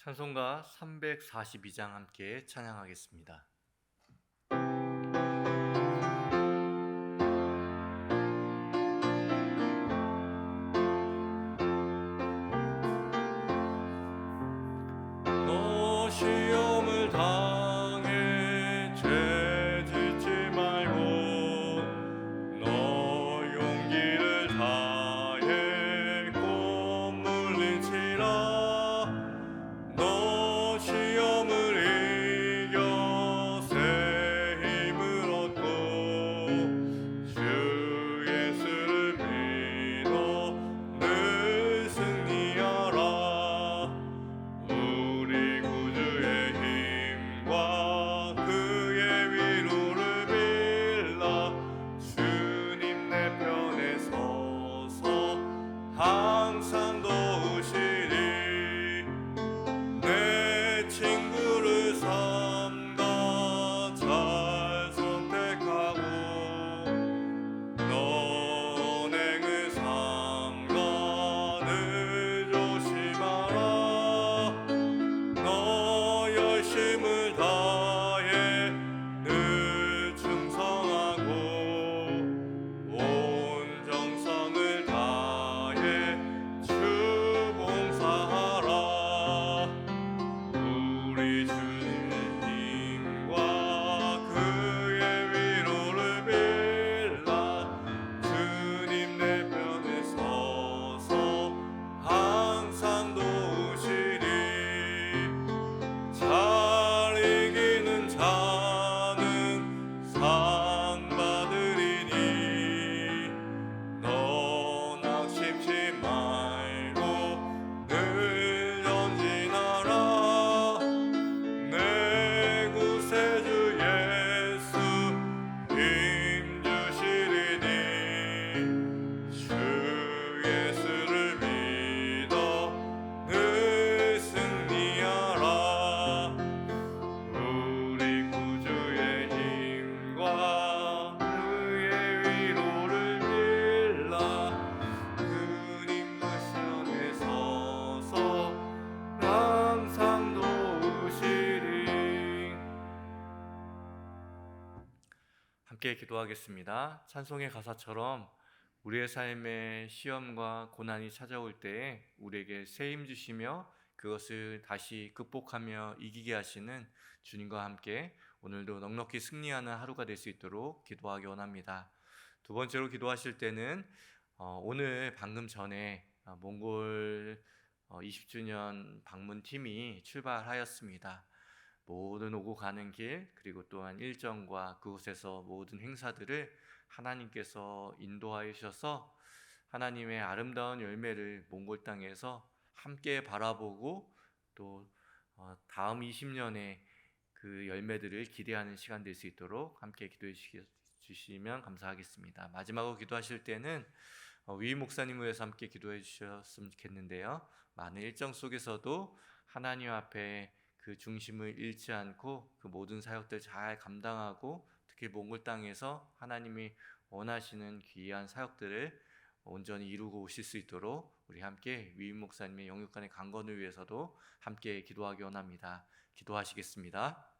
찬송가 342장 함께 찬양하겠습니다. 너 시험을 당해 죄짓지 말고 너 용기를 다해 꼭 물리치라. 너 시험을 이겨 새 힘을 얻고 주 예수를 믿어 늘 승리하라. 우리 구주의 힘과 그의 위로를 빌라. 주님 내 편에 서서 항상 도우시리. 내 친구를 삼가 잘 선택하고 너 은행을 삼가 늘 조심하라. 너 열심을 다해 늘 충성하고 온 정성을 다해 주 봉사하라. 우리 주님의 힘과 그의 위로를 빌라. 주님 내 편에 서서 항상 도우시리. 잘 이기는 자는 상 받으리니 너 낙심치 말고 늘 전진하라. 내 구세주 예수 힘 주시리니 주 예수를 믿어 늘 승리하라. 우리 구주의 힘과 그의 위로를 빌라. 주님 편에 서서 항상 도우시리. 함께 기도하겠습니다. 찬송의 가사처럼 우리의 삶에 시험과 고난이 찾아올 때에 우리에게 새 힘 주시며 그것을 다시 극복하며 이기게 하시는 주님과 함께 오늘도 넉넉히 승리하는 하루가 될 수 있도록 기도하기 원합니다. 두 번째로 기도하실 때는 오늘 방금 전에 몽골 20주년 방문팀이 출발하였습니다. 모든 오고 가는 길, 그리고 또한 일정과 그곳에서 모든 행사들을 하나님께서 인도하여 주셔서 하나님의 아름다운 열매를 몽골 땅에서 함께 바라보고 또 다음 20년의 그 열매들을 기대하는 시간 될 수 있도록 함께 기도해 주시면 감사하겠습니다. 마지막으로 기도하실 때는 위임 목사님을 위해서 함께 기도해 주셨으면 좋겠는데요. 많은 일정 속에서도 하나님 앞에 그 중심을 잃지 않고 그 모든 사역들 잘 감당하고 특히 몽골 땅에서 하나님이 원하시는 귀한 사역들을 온전히 이루고 오실 수 있도록 우리 함께 위임 목사님의 영육간의 강건을 위해서도 함께 기도하기 원합니다. 기도하시겠습니다.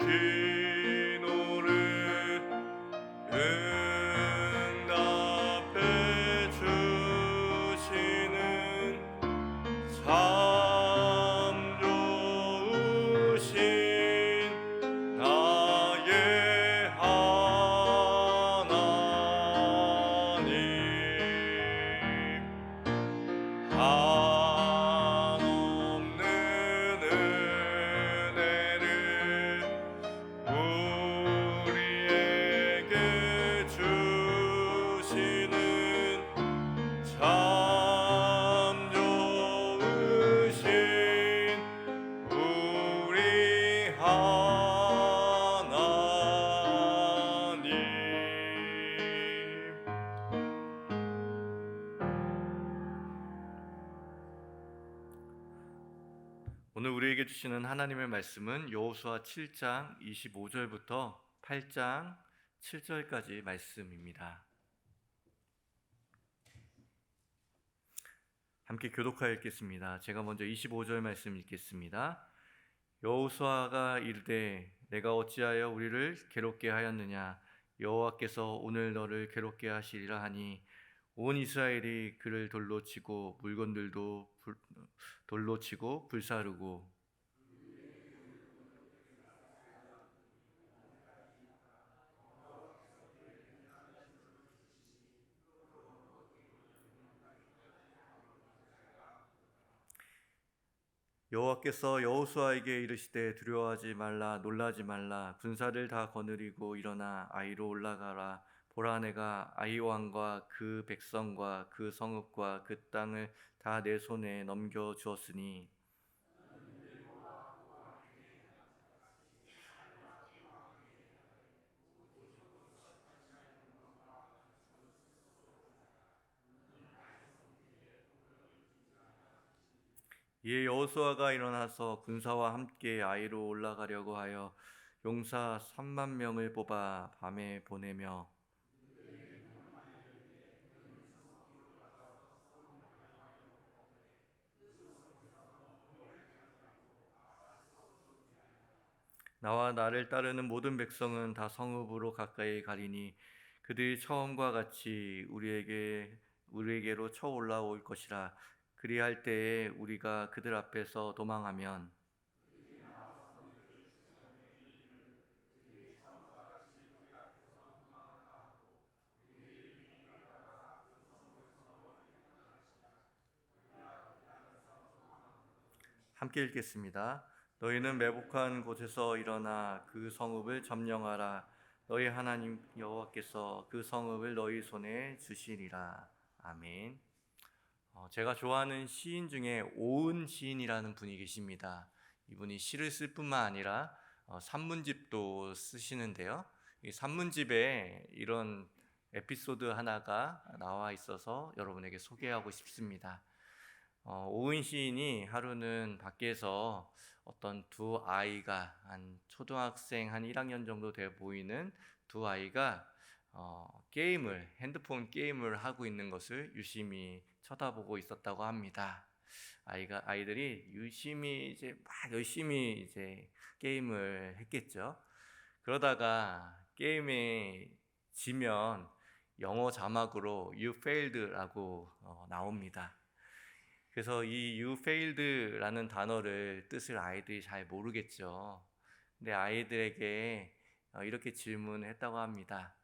기도를 응답해 주시는 참 좋으신 나의 하나님, 한없는 은혜를 우리에게 주시는 참 좋으신 우리 하나님. 오늘 우리에게 주시는 하나님의 말씀은 여호수아 7장 25절부터 8장 7절까지 말씀입니다. 함께 교독하여 읽겠습니다. 제가 먼저 25절 말씀 읽겠습니다. 여호수아가 이르되 내가 어찌하여 우리를 괴롭게 하였느냐? 여호와께서 오늘 너를 괴롭게 하시리라 하니 온 이스라엘이 그를 돌로 치고 물건들도 돌로 치고 불사르고 여호와께서 여호수아에게 이르시되 두려워하지 말라 놀라지 말라 군사를 다 거느리고 일어나 아이로 올라가라 보라 내가 아이 왕과 그 백성과 그 성읍과 그 땅을 다 내 손에 넘겨 주었으니 이에 여호수아가 일어나서 군사와 함께 아이로 올라가려고 하여 용사 3만 명을 뽑아 밤에 보내며 나와 나를 따르는 모든 백성은 다 성읍으로 가까이 가리니 그들이 처음과 같이 우리에게로 쳐 올라올 것이라. 그리할 때에 우리가 그들 앞에서 도망하면 함께 읽겠습니다. 너희는 매복한 곳에서 일어나 그 성읍을 점령하라. 너희 하나님 여호와께서 그 성읍을 너희 손에 주시리라. 아멘. 제가 좋아하는 시인 중에 오은 시인이라는 분이 계십니다. 이분이 시를 쓸 뿐만 아니라 산문집도 쓰시는데요. 이 산문집에 이런 에피소드 하나가 나와 있어서 여러분에게 소개하고 싶습니다. 오은 시인이 하루는 밖에서 어떤 두 아이가 한 초등학생 한 1학년 정도 돼 보이는 두 아이가 핸드폰 게임을 하고 있는 것을 유심히 쳐다보고 있었다고 합니다. 아이들이 유심히 열심히 게임을 했겠죠. 그러다가 게임에 지면 영어 자막으로 You failed라고 나옵니다. 그래서 이 You failed라는 단어를 뜻을 아이들이 잘 모르겠죠. 근데 아이들에게 이렇게 질문했다고 합니다.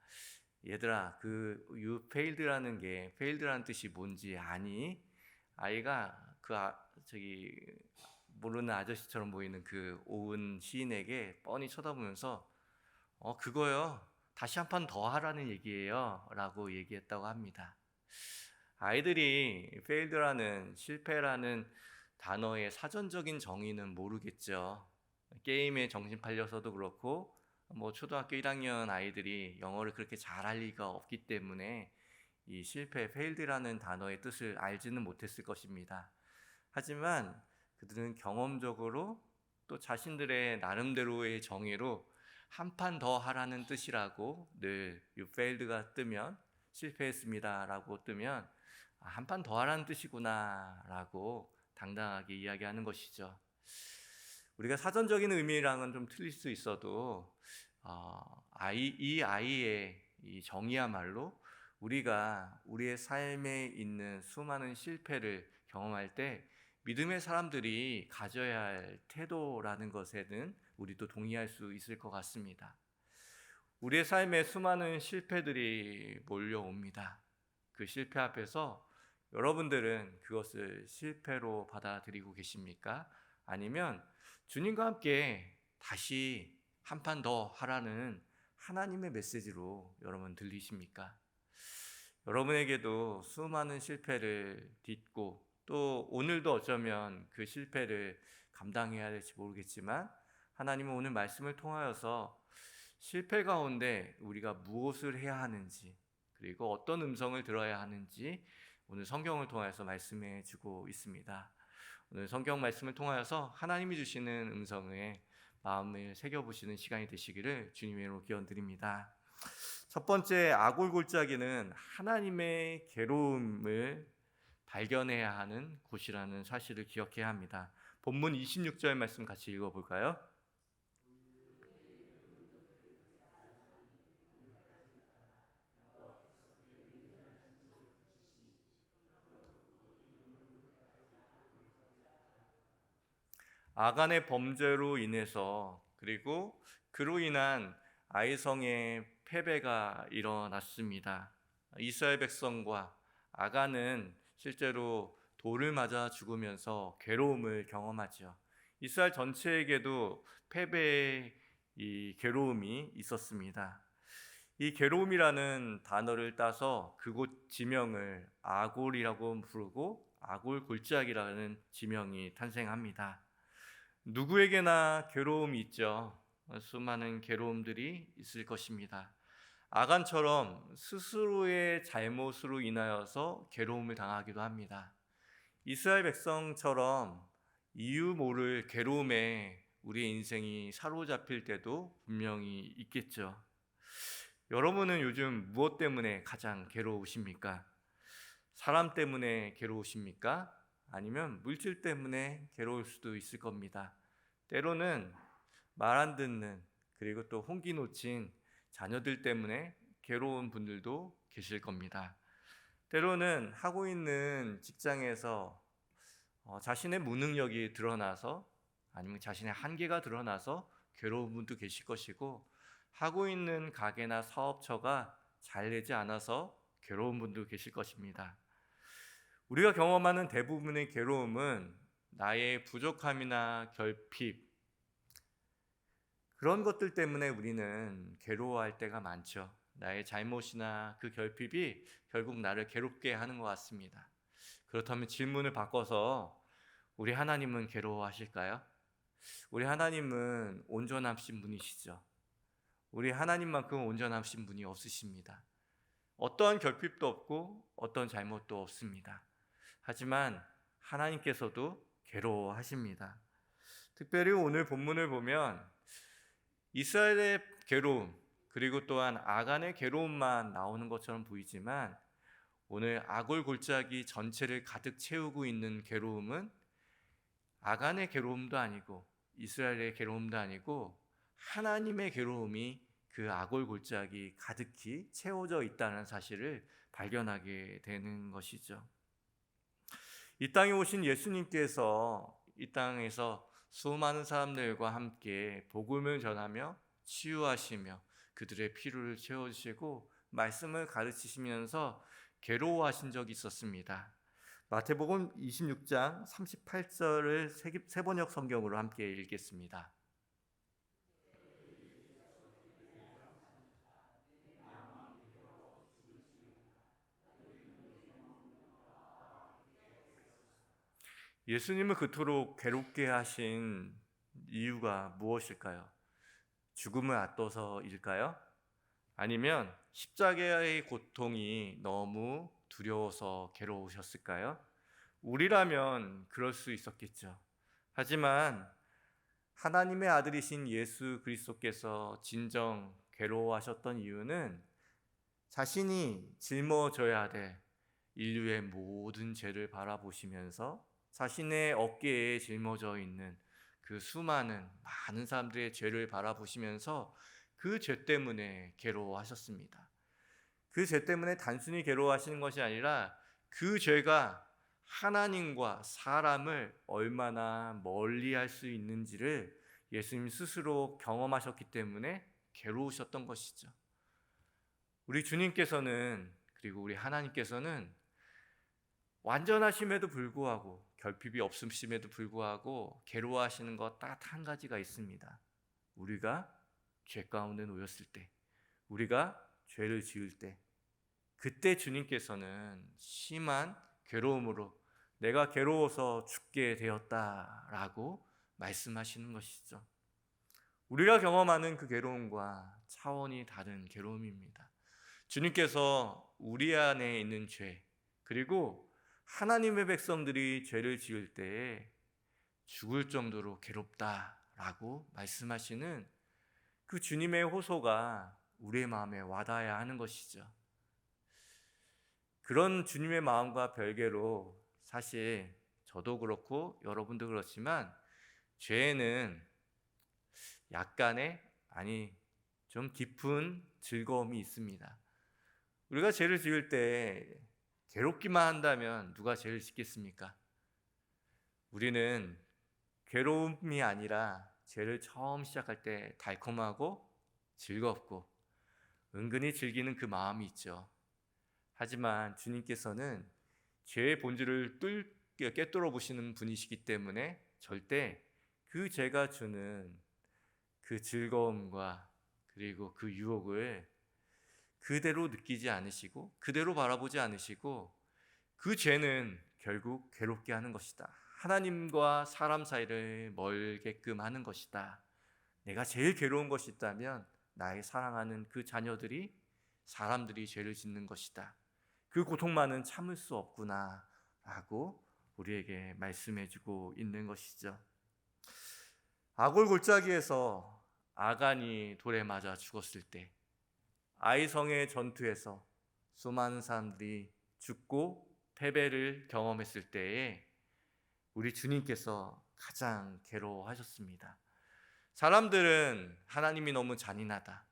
얘들아, 그 You failed라는 게 failed라는 뜻이 뭔지 아니? 아이가 모르는 아저씨처럼 보이는 그 오은 시인에게 뻔히 쳐다보면서 그거요. 다시 한 판 더 하라는 얘기예요. 라고 얘기했다고 합니다. 아이들이 failed라는 실패라는 단어의 사전적인 정의는 모르겠죠. 게임에 정신 팔려서도 그렇고 초등학교 1학년 아이들이 영어를 그렇게 잘할 리가 없기 때문에 이 실패, failed라는 단어의 뜻을 알지는 못했을 것입니다. 하지만 그들은 경험적으로 또 자신들의 나름대로의 정의로 한 판 더 하라는 뜻이라고 늘 You failed가 뜨면 실패했습니다 라고 뜨면 한 판 더 하라는 뜻이구나 라고 당당하게 이야기하는 것이죠. 우리가 사전적인 의미랑은 좀 틀릴 수 있어도 이 아이의 이 정의야말로 우리가 우리의 삶에 있는 수많은 실패를 경험할 때 믿음의 사람들이 가져야 할 태도라는 것에는 우리도 동의할 수 있을 것 같습니다. 우리의 삶에 수많은 실패들이 몰려옵니다. 그 실패 앞에서 여러분들은 그것을 실패로 받아들이고 계십니까? 아니면 주님과 함께 다시 한 판 더 하라는 하나님의 메시지로 여러분 들리십니까? 여러분에게도 수많은 실패를 딛고 또 오늘도 어쩌면 그 실패를 감당해야 될지 모르겠지만 하나님은 오늘 말씀을 통하여서 실패 가운데 우리가 무엇을 해야 하는지 그리고 어떤 음성을 들어야 하는지 오늘 성경을 통해서 말씀해 주고 있습니다. 오늘 성경 말씀을 통하여서 하나님이 주시는 음성에 마음을 새겨보시는 시간이 되시기를 주님의 이름으로 기원드립니다. 첫 번째 아골골짜기는 하나님의 괴로움을 발견해야 하는 곳이라는 사실을 기억해야 합니다. 본문 26절 말씀 같이 읽어볼까요? 아간의 범죄로 인해서 그리고 그로 인한 아이성의 패배가 일어났습니다. 이스라엘 백성과 아간은 실제로 돌을 맞아 죽으면서 괴로움을 경험하죠. 이스라엘 전체에게도 패배의 이 괴로움이 있었습니다. 이 괴로움이라는 단어를 따서 그곳 지명을 아골이라고 부르고 아골 골짜기라는 지명이 탄생합니다. 누구에게나 괴로움이 있죠. 수많은 괴로움들이 있을 것입니다. 아간처럼 스스로의 잘못으로 인하여서 괴로움을 당하기도 합니다. 이스라엘 백성처럼 이유 모를 괴로움에 우리의 인생이 사로잡힐 때도 분명히 있겠죠. 여러분은 요즘 무엇 때문에 가장 괴로우십니까? 사람 때문에 괴로우십니까? 아니면 물질 때문에 괴로울 수도 있을 겁니다. 때로는 말 안 듣는 그리고 또 홍기 놓친 자녀들 때문에 괴로운 분들도 계실 겁니다. 때로는 하고 있는 직장에서 자신의 무능력이 드러나서 아니면 자신의 한계가 드러나서 괴로운 분도 계실 것이고 하고 있는 가게나 사업처가 잘 되지 않아서 괴로운 분도 계실 것입니다. 우리가 경험하는 대부분의 괴로움은 나의 부족함이나 결핍 그런 것들 때문에 우리는 괴로워할 때가 많죠. 나의 잘못이나 그 결핍이 결국 나를 괴롭게 하는 것 같습니다. 그렇다면 질문을 바꿔서 우리 하나님은 괴로워하실까요? 우리 하나님은 온전하신 분이시죠. 우리 하나님만큼 온전하신 분이 없으십니다. 어떠한 결핍도 없고 어떤 잘못도 없습니다. 하지만 하나님께서도 괴로워하십니다. 특별히 오늘 본문을 보면 이스라엘의 괴로움 그리고 또한 아간의 괴로움만 나오는 것처럼 보이지만 오늘 아골 골짜기 전체를 가득 채우고 있는 괴로움은 아간의 괴로움도 아니고 이스라엘의 괴로움도 아니고 하나님의 괴로움이 그 아골 골짜기 가득히 채워져 있다는 사실을 발견하게 되는 것이죠. 이 땅에 오신 예수님께서 이 땅에서 수많은 사람들과 함께 복음을 전하며 치유하시며 그들의 필요를 채워주시고 말씀을 가르치시면서 괴로워하신 적이 있었습니다. 마태복음 26장 38절을 세번역 성경으로 함께 읽겠습니다. 예수님을 그토록 괴롭게 하신 이유가 무엇일까요? 죽음을 앞둬서일까요? 아니면 십자가의 고통이 너무 두려워서 괴로우셨을까요? 우리라면 그럴 수 있었겠죠. 하지만 하나님의 아들이신 예수 그리스도께서 진정 괴로워하셨던 이유는 자신이 짊어져야 될 인류의 모든 죄를 바라보시면서 자신의 어깨에 짊어져 있는 그 수많은 많은 사람들의 죄를 바라보시면서 그 죄 때문에 괴로워하셨습니다. 그 죄 때문에 단순히 괴로워하시는 것이 아니라 그 죄가 하나님과 사람을 얼마나 멀리할 수 있는지를 예수님 스스로 경험하셨기 때문에 괴로우셨던 것이죠. 우리 주님께서는, 그리고 우리 하나님께서는 완전하심에도 불구하고, 결핍이 없으심에도 불구하고 괴로워하시는 것 딱 한 가지가 있습니다. 우리가 죄 가운데 놓였을 때, 우리가 죄를 지을 때, 그때 주님께서는 심한 괴로움으로 내가 괴로워서 죽게 되었다라고 말씀하시는 것이죠. 우리가 경험하는 그 괴로움과 차원이 다른 괴로움입니다. 주님께서 우리 안에 있는 죄, 그리고 하나님의 백성들이 죄를 지을 때에 죽을 정도로 괴롭다라고 말씀하시는 그 주님의 호소가 우리의 마음에 와닿아야 하는 것이죠. 그런 주님의 마음과 별개로 사실 저도 그렇고 여러분도 그렇지만 죄에는 약간의, 아니 좀 깊은 즐거움이 있습니다. 우리가 죄를 지을 때 괴롭기만 한다면 누가 죄를 짓겠습니까? 우리는 괴로움이 아니라 죄를 처음 시작할 때 달콤하고 즐겁고 은근히 즐기는 그 마음이 있죠. 하지만 주님께서는 죄의 본질을 꿰뚫어 보시는 분이시기 때문에 절대 그 죄가 주는 그 즐거움과 그리고 그 유혹을 그대로 느끼지 않으시고 그대로 바라보지 않으시고, 그 죄는 결국 괴롭게 하는 것이다. 하나님과 사람 사이를 멀게끔 하는 것이다. 내가 제일 괴로운 것이 있다면 나의 사랑하는 그 자녀들이, 사람들이 죄를 짓는 것이다. 그 고통만은 참을 수 없구나 라고 우리에게 말씀해주고 있는 것이죠. 아골 골짜기에서 아간이 돌에 맞아 죽었을 때, 아이성의 전투에서 수많은 사람들이 죽고 패배를 경험했을 때에 우리 주님께서 가장 괴로워하셨습니다. 사람들은 하나님이 너무 잔인하다,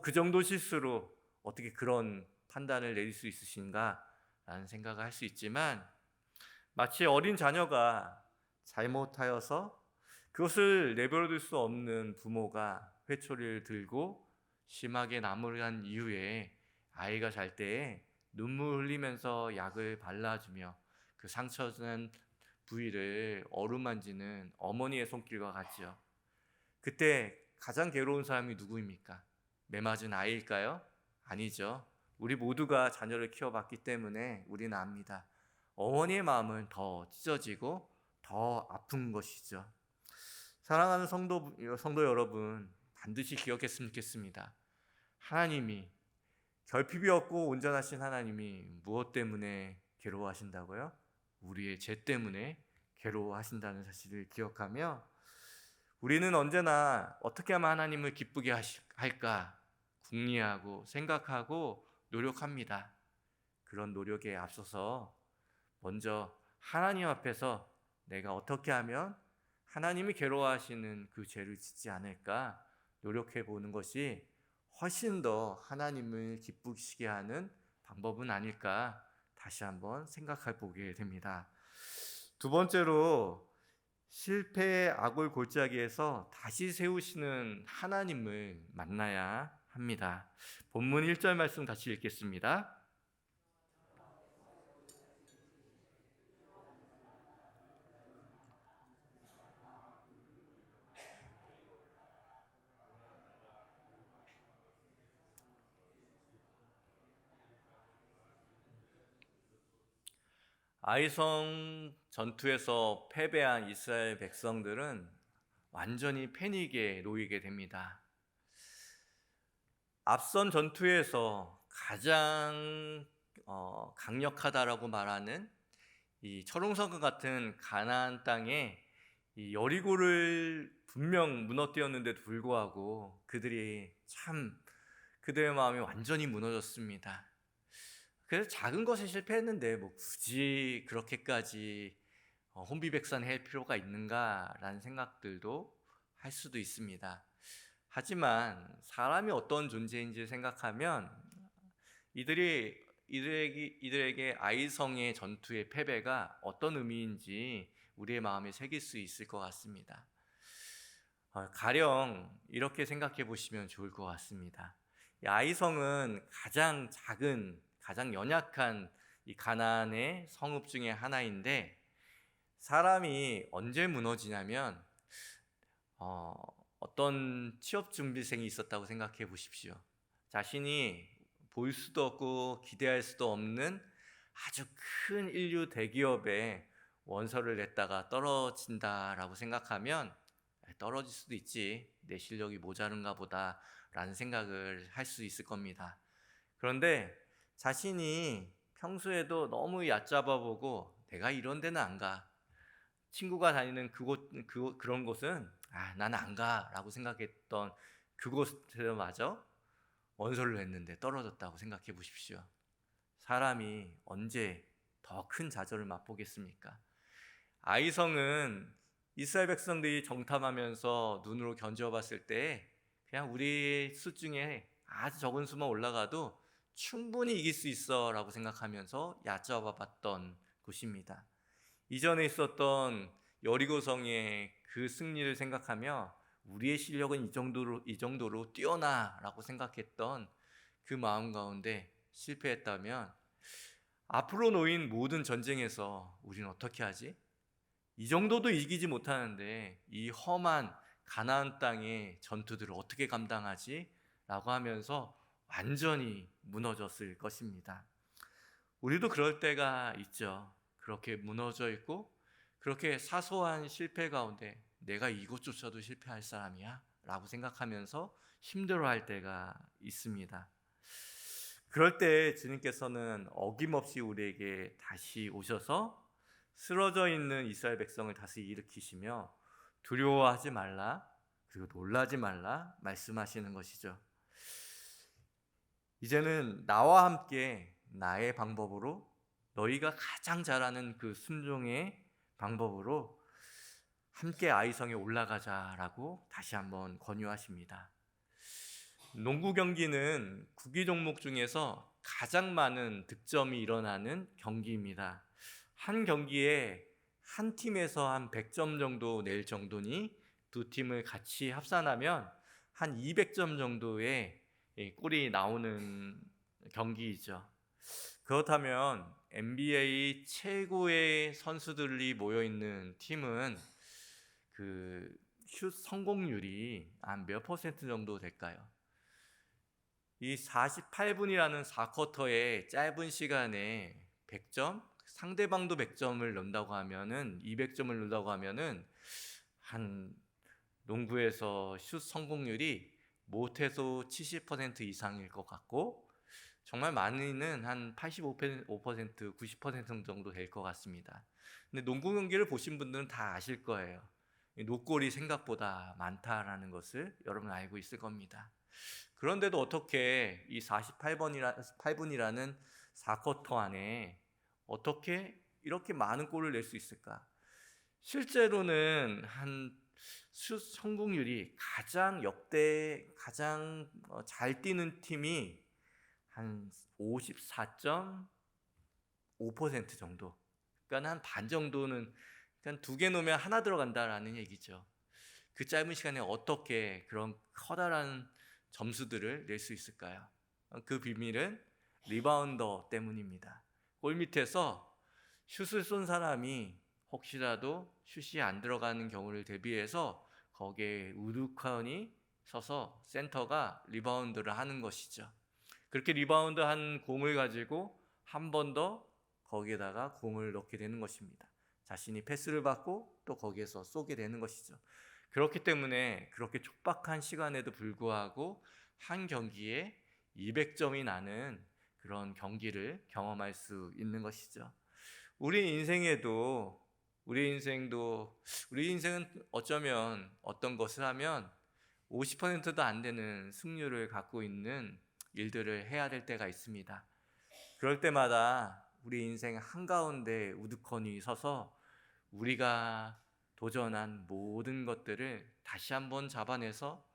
그 정도 실수로 어떻게 그런 판단을 내릴 수 있으신가 라는 생각을 할 수 있지만, 마치 어린 자녀가 잘못하여서 그것을 내버려둘 수 없는 부모가 회초리를 들고 심하게 나무란 이후에 아이가 잘 때에 눈물 흘리면서 약을 발라주며 그 상처난 부위를 어루만지는 어머니의 손길과 같지요. 그때 가장 괴로운 사람이 누구입니까? 매맞은 아이일까요? 아니죠. 우리 모두가 자녀를 키워봤기 때문에 우리는 압니다. 어머니의 마음은 더 찢어지고 더 아픈 것이죠. 사랑하는 성도 여러분, 반드시 기억했으면 좋겠습니다. 하나님이, 결핍이 없고 온전하신 하나님이 무엇 때문에 괴로워하신다고요? 우리의 죄 때문에 괴로워하신다는 사실을 기억하며, 우리는 언제나 어떻게 하면 하나님을 기쁘게 할까 궁리하고 생각하고 노력합니다. 그런 노력에 앞서서 먼저 하나님 앞에서 내가 어떻게 하면 하나님이 괴로워하시는 그 죄를 짓지 않을까 노력해 보는 것이 훨씬 더 하나님을 기쁘시게 하는 방법은 아닐까 다시 한번 생각해 보게 됩니다. 두 번째로, 실패의 아골 골짜기에서 다시 세우시는 하나님을 만나야 합니다. 본문 1절 말씀 같이 읽겠습니다. 아이성 전투에서 패배한 이스라엘 백성들은 완전히 패닉에 놓이게 됩니다. 앞선 전투에서 가장 강력하다라고 말하는 이 철옹성과 같은 가나안 땅에 이 여리고를 분명 무너뜨렸는데도 불구하고 그들의 마음이 완전히 무너졌습니다. 그래서 작은 것에 실패했는데 굳이 그렇게까지 혼비백산할 필요가 있는가라는 생각들도 할 수도 있습니다. 하지만 사람이 어떤 존재인지 생각하면 이들에게 아이성의 전투의 패배가 어떤 의미인지 우리의 마음에 새길 수 있을 것 같습니다. 가령 이렇게 생각해 보시면 좋을 것 같습니다. 이 아이성은 가장 작은, 가장 연약한 이 가나안의 성읍 중에 하나인데, 사람이 언제 무너지냐면 어떤 취업 준비생이 있었다고 생각해 보십시오. 자신이 볼 수도 없고 기대할 수도 없는 아주 큰 인류 대기업에 원서를 냈다가 떨어진다라고 생각하면 떨어질 수도 있지, 내 실력이 모자른가 보다 라는 생각을 할 수 있을 겁니다. 그런데 자신이 평소에도 너무 얕잡아 보고 내가 이런 데는 안 가, 친구가 다니는 그런 곳은 나는 안 가라고 생각했던 그곳에마저 원서를 냈는데 떨어졌다고 생각해 보십시오. 사람이 언제 더 큰 좌절을 맛보겠습니까? 아이성은 이스라엘 백성들이 정탐하면서 눈으로 견주어 봤을 때 그냥 우리 수 중에 아주 적은 수만 올라가도 충분히 이길 수 있어 라고 생각하면서 얕잡아 봤던 곳입니다. 이전에 있었던 여리고성의 그 승리를 생각하며 우리의 실력은 이 정도로 뛰어나라고 생각했던 그 마음 가운데 실패했다면 앞으로 놓인 모든 전쟁에서 우리는 어떻게 하지? 이 정도도 이기지 못하는데 이 험한 가나안 땅의 전투들을 어떻게 감당하지? 라고 하면서 완전히 무너졌을 것입니다. 우리도 그럴 때가 있죠. 그렇게 무너져 있고 그렇게 사소한 실패 가운데 내가 이것조차도 실패할 사람이야? 라고 생각하면서 힘들어할 때가 있습니다. 그럴 때 주님께서는 어김없이 우리에게 다시 오셔서 쓰러져 있는 이스라엘 백성을 다시 일으키시며 두려워하지 말라, 그리고 놀라지 말라 말씀하시는 것이죠. 이제는 나와 함께 나의 방법으로, 너희가 가장 잘하는 그 순종의 방법으로 함께 아이성에 올라가자라고 다시 한번 권유하십니다. 농구 경기는 구기 종목 중에서 가장 많은 득점이 일어나는 경기입니다. 한 경기에 한 팀에서 한 100점 정도 낼 정도니 두 팀을 같이 합산하면 한 200점 정도의 골이 나오는 경기이죠. 그렇다면 NBA 최고의 선수들이 모여 있는 팀은 그 슛 성공률이 한 몇 퍼센트 정도 될까요? 이 48분이라는 4쿼터의 짧은 시간에 100점, 상대방도 100점을 넣는다고 하면은 200점을 넣는다고 하면은 한 농구에서 슛 성공률이 못해도 70% 이상일 것 같고, 정말 많이는 한 85%, 90% 정도 될 것 같습니다. 근데 농구 경기를 보신 분들은 다 아실 거예요. 노골이 생각보다 많다라는 것을 여러분 알고 있을 겁니다. 그런데도 어떻게 이 48분이라는 4쿼터 안에 어떻게 이렇게 많은 골을 낼 수 있을까? 실제로는 한 슛 성공률이 가장 잘 뛰는 팀이 한 54.5% 정도, 그러니까 한 반 정도는, 그러니까 두 개 놓으면 하나 들어간다라는 얘기죠. 그 짧은 시간에 어떻게 그런 커다란 점수들을 낼 수 있을까요? 그 비밀은 리바운더 때문입니다. 골 밑에서 슛을 쏜 사람이 혹시라도 슛이 안 들어가는 경우를 대비해서 거기에 우두커니 서서 센터가 리바운드를 하는 것이죠. 그렇게 리바운드 한 공을 가지고 한 번 더 거기에다가 공을 넣게 되는 것입니다. 자신이 패스를 받고 또 거기에서 쏘게 되는 것이죠. 그렇기 때문에 그렇게 촉박한 시간에도 불구하고 한 경기에 200점이 나는 그런 경기를 경험할 수 있는 것이죠. 우리 인생은 어쩌면 어떤 것을 하면 50%도 안 되는 승률을 갖고 있는 일들을 해야 될 때가 있습니다. 그럴 때마다 우리 인생 한가운데 우두커니 서서 우리가 도전한 모든 것들을 다시 한번 잡아내서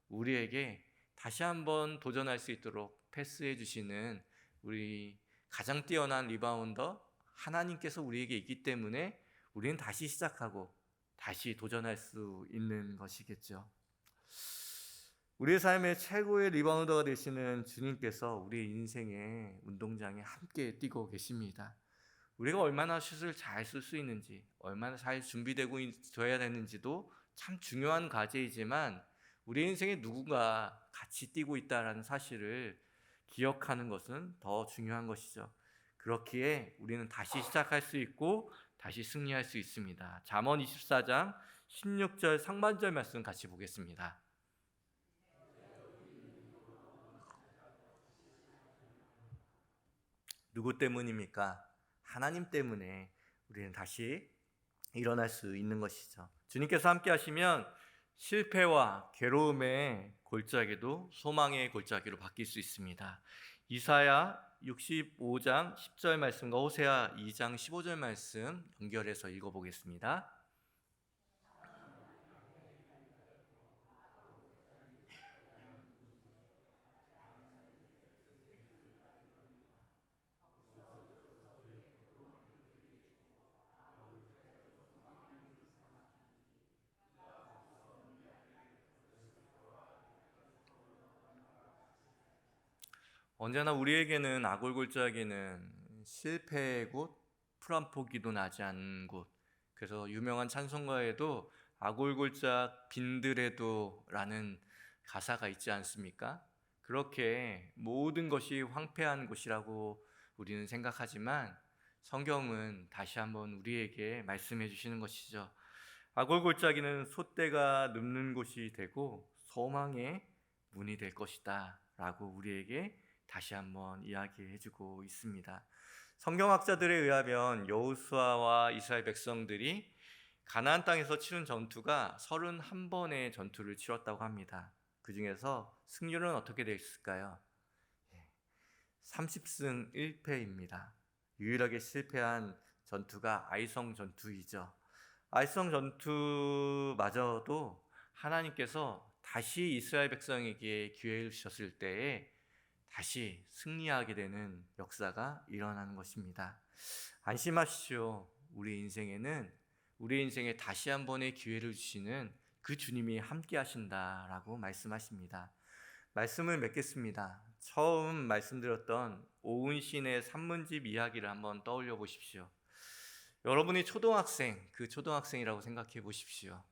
우리에게 다시 한번 도전할 수 있도록 패스해 주시는 우리 가장 뛰어난 리바운더 하나님께서 우리에게 있기 때문에 우리는 다시 시작하고 다시 도전할 수 있는 것이겠죠. 우리의 삶의 최고의 리바운더가 되시는 주님께서 우리의 인생의 운동장에 함께 뛰고 계십니다. 우리가 얼마나 슛을 잘 쓸 수 있는지, 얼마나 잘 준비되고 있어야 되는지도 참 중요한 과제이지만 우리 인생에 누군가 같이 뛰고 있다는 사실을 기억하는 것은 더 중요한 것이죠. 그렇기에 우리는 다시 시작할 수 있고 다시 승리할 수 있습니다. 잠언 24장 16절 상반절 말씀 같이 보겠습니다. 누구 때문입니까? 하나님 때문에 우리는 다시 일어날 수 있는 것이죠. 주님께서 함께 하시면 실패와 괴로움의 골짜기도 소망의 골짜기로 바뀔 수 있습니다. 이사야 65장 10절 말씀과 호세아 2장 15절 말씀 연결해서 읽어보겠습니다. 언제나 우리에게는 아골골짜기는 실패의 곳, 풀 한 포기도 나지 않는 곳. 그래서 유명한 찬송가에도 아골골짝 빈들에도라는 가사가 있지 않습니까? 그렇게 모든 것이 황폐한 곳이라고 우리는 생각하지만 성경은 다시 한번 우리에게 말씀해 주시는 것이죠. 아골골짜기는 솥대가 눕는 곳이 되고 소망의 문이 될 것이다 라고 우리에게 다시 한번 이야기해주고 있습니다. 성경학자들에 의하면 여호수아와 이스라엘 백성들이 가나안 땅에서 치른 전투가 31번의 전투를 치렀다고 합니다. 그 중에서 승률은 어떻게 됐을까요? 30승 1패입니다. 유일하게 실패한 전투가 아이성 전투이죠. 아이성 전투마저도 하나님께서 다시 이스라엘 백성에게 기회를 주셨을 때에 다시 승리하게 되는 역사가 일어나는 것입니다. 안심하십시오. 우리 인생에 다시 한 번의 기회를 주시는 그 주님이 함께 하신다라고 말씀하십니다. 말씀을 맺겠습니다. 처음 말씀드렸던 오은신의 산문집 이야기를 한번 떠올려 보십시오. 여러분이 그 초등학생이라고 생각해 보십시오.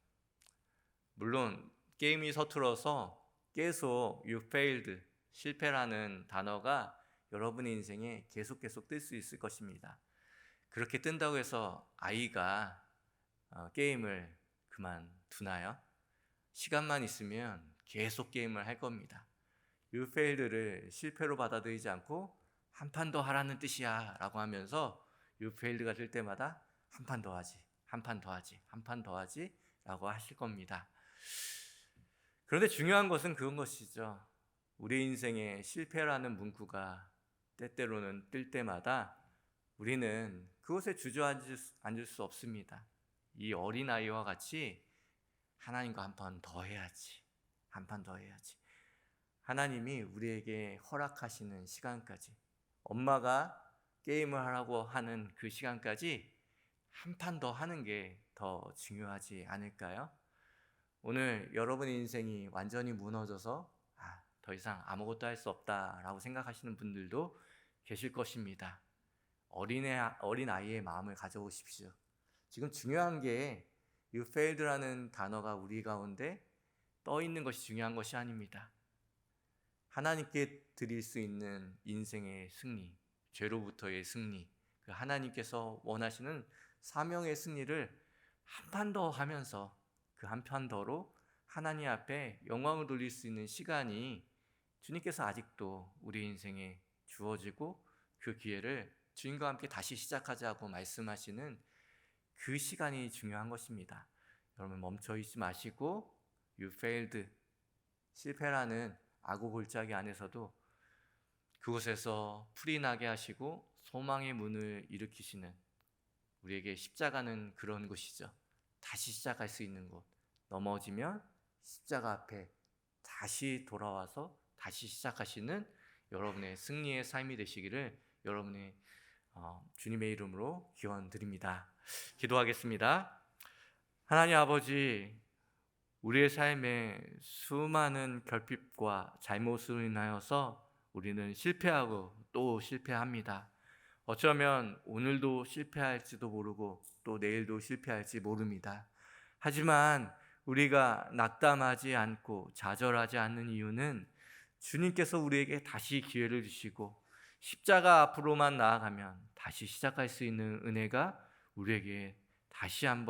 물론 게임이 서툴어서 계속 you failed, 실패라는 단어가 여러분의 인생에 계속 뜰 수 있을 것입니다. 그렇게 뜬다고 해서 아이가 게임을 그만두나요? 시간만 있으면 계속 게임을 할 겁니다. You failed를 실패로 받아들이지 않고 한 판 더 하라는 뜻이야 라고 하면서 You failed가 될 때마다 한 판 더 하지, 한 판 더 하지, 한 판 더 하지 라고 하실 겁니다. 그런데 중요한 것은 그런 것이죠. 우리 인생에 실패라는 문구가 때때로는 뜰 때마다 우리는 그것에 주저앉을 수 없습니다. 이 어린아이와 같이 하나님과 한 판 더 해야지, 한 판 더 해야지. 하나님이 우리에게 허락하시는 시간까지, 엄마가 게임을 하라고 하는 그 시간까지 한 판 더 하는 게 더 중요하지 않을까요? 오늘 여러분의 인생이 완전히 무너져서 더 이상 아무것도 할 수 없다라고 생각하시는 분들도 계실 것입니다. 어린아이의 마음을 가져보십시오. 지금 중요한 게 You failed라는 단어가 우리 가운데 떠 있는 것이 중요한 것이 아닙니다. 하나님께 드릴 수 있는 인생의 승리, 죄로부터의 승리, 그 하나님께서 원하시는 사명의 승리를 한 판 더 하면서 그 한 판 더로 하나님 앞에 영광을 돌릴 수 있는 시간이 주님께서 아직도 우리 인생에 주어지고 그 기회를 주님과 함께 다시 시작하자고 말씀하시는 그 시간이 중요한 것입니다. 여러분 멈춰 있지 마시고 You failed, 실패라는 악오 골짜기 안에서도 그곳에서 풀이 나게 하시고 소망의 문을 일으키시는 우리에게 십자가는 그런 곳이죠. 다시 시작할 수 있는 곳. 넘어지면 십자가 앞에 다시 돌아와서 다시 시작하시는 여러분의 승리의 삶이 되시기를 여러분의 주님의 이름으로 기원드립니다. 기도하겠습니다. 하나님 아버지, 우리의 삶에 수많은 결핍과 잘못으로 인하여서 우리는 실패하고 또 실패합니다. 어쩌면 오늘도 실패할지도 모르고 또 내일도 실패할지 모릅니다. 하지만 우리가 낙담하지 않고 좌절하지 않는 이유는 주님께서 우리에게 다시 기회를 주시고 십자가 앞으로만 나아가면 다시 시작할 수 있는 은혜가 우리에게 다시 한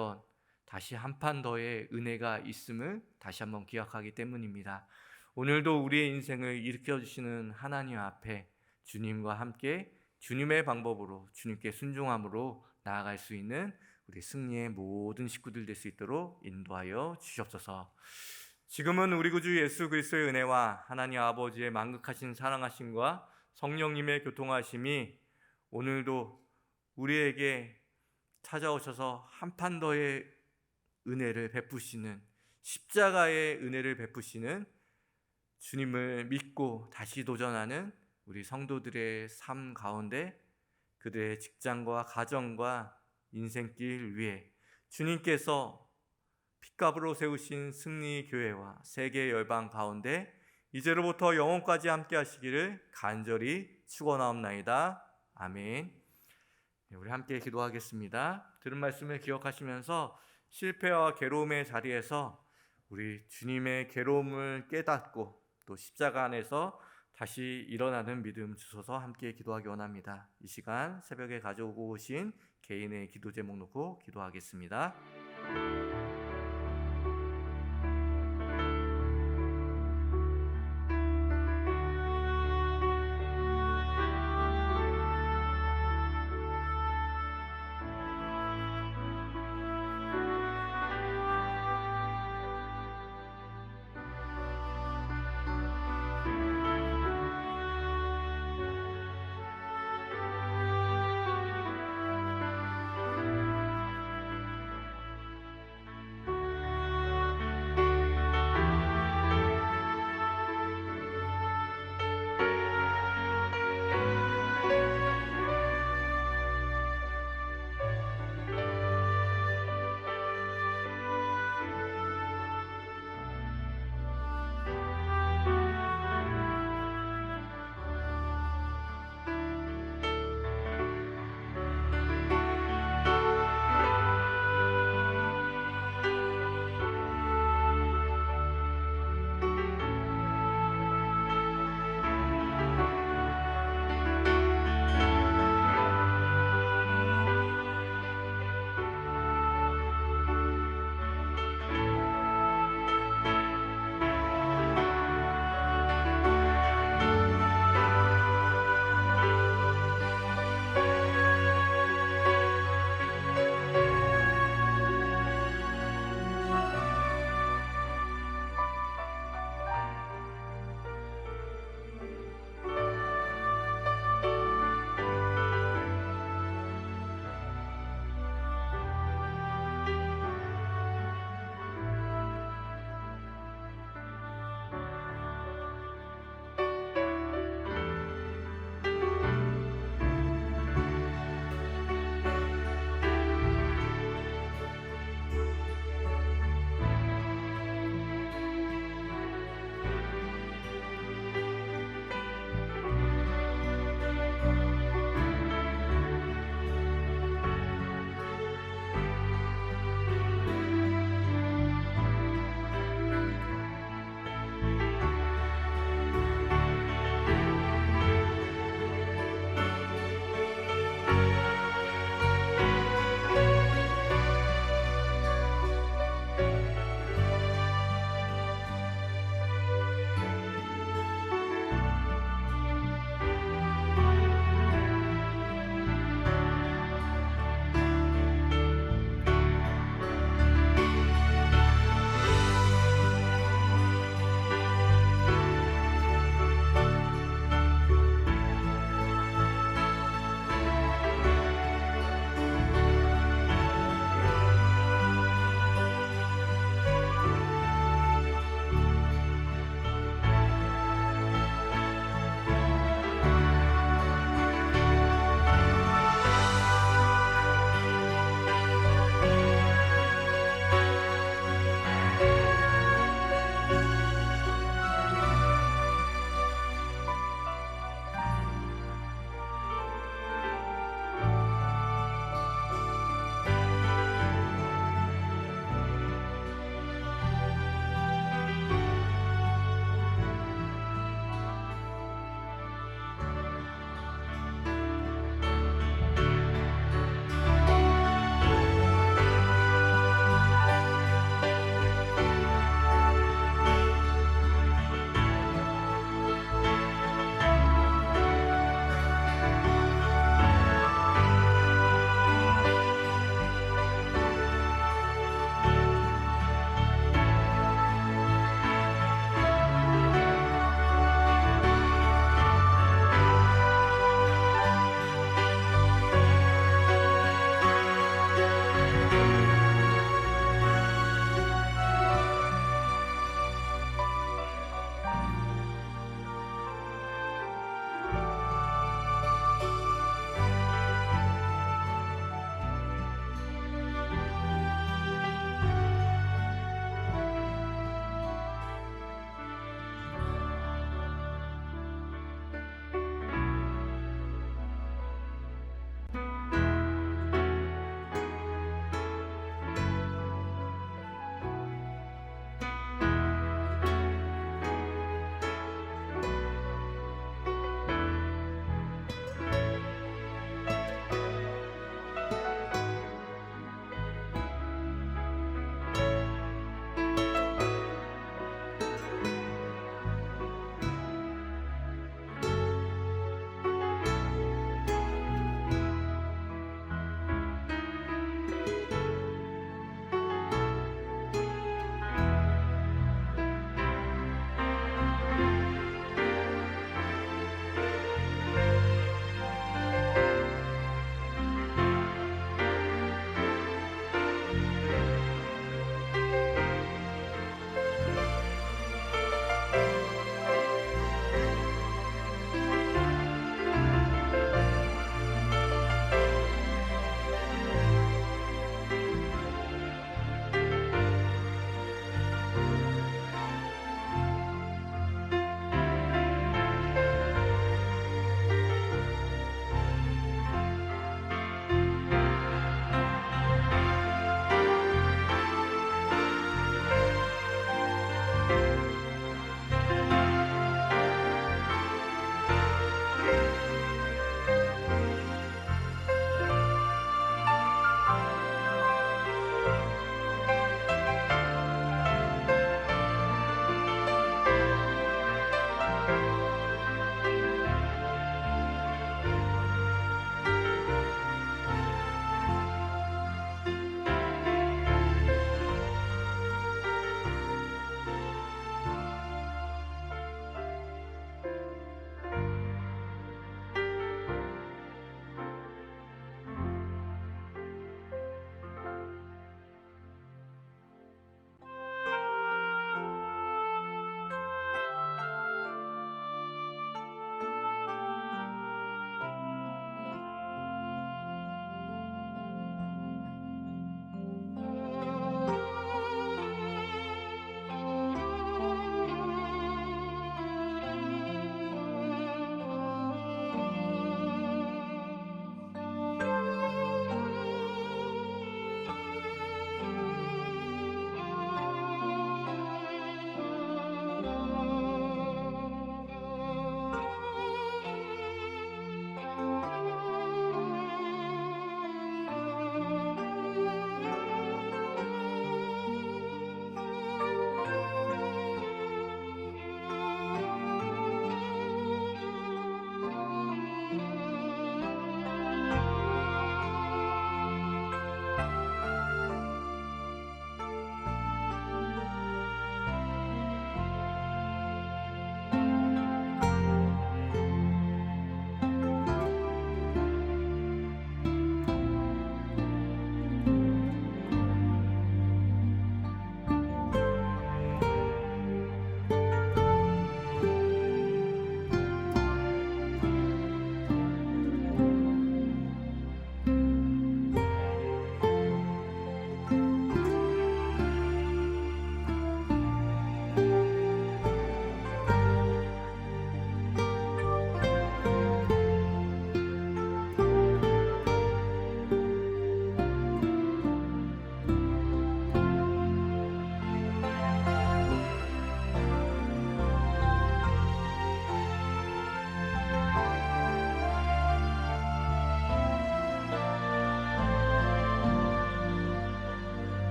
판 더의 은혜가 있음을 다시 한번 기억하기 때문입니다. 오늘도 우리의 인생을 일으켜 주시는 하나님 앞에 주님과 함께 주님의 방법으로 주님께 순종함으로 나아갈 수 있는 우리 승리의 모든 식구들 될 수 있도록 인도하여 주시옵소서. 지금은 우리 구주 예수 그리스도의 은혜와 하나님 아버지의 만극하신 사랑하심과 성령님의 교통하심이 오늘도 우리에게 찾아오셔서 한 판 더의 은혜를 베푸시는, 십자가의 은혜를 베푸시는 주님을 믿고 다시 도전하는 우리 성도들의 삶 가운데 그들의 직장과 가정과 인생길 위에 주님께서 핏값으로 세우신 승리교회와 세계 열방 가운데 이제로부터 영원까지 함께 하시기를 간절히 축원하옵나이다. 아멘. 우리 함께 기도하겠습니다. 들은 말씀을 기억하시면서 실패와 괴로움의 자리에서 우리 주님의 괴로움을 깨닫고 또 십자가 안에서 다시 일어나는 믿음 주셔서 함께 기도하기 원합니다. 이 시간 새벽에 가져오고 오신 개인의 기도 제목 놓고 기도하겠습니다.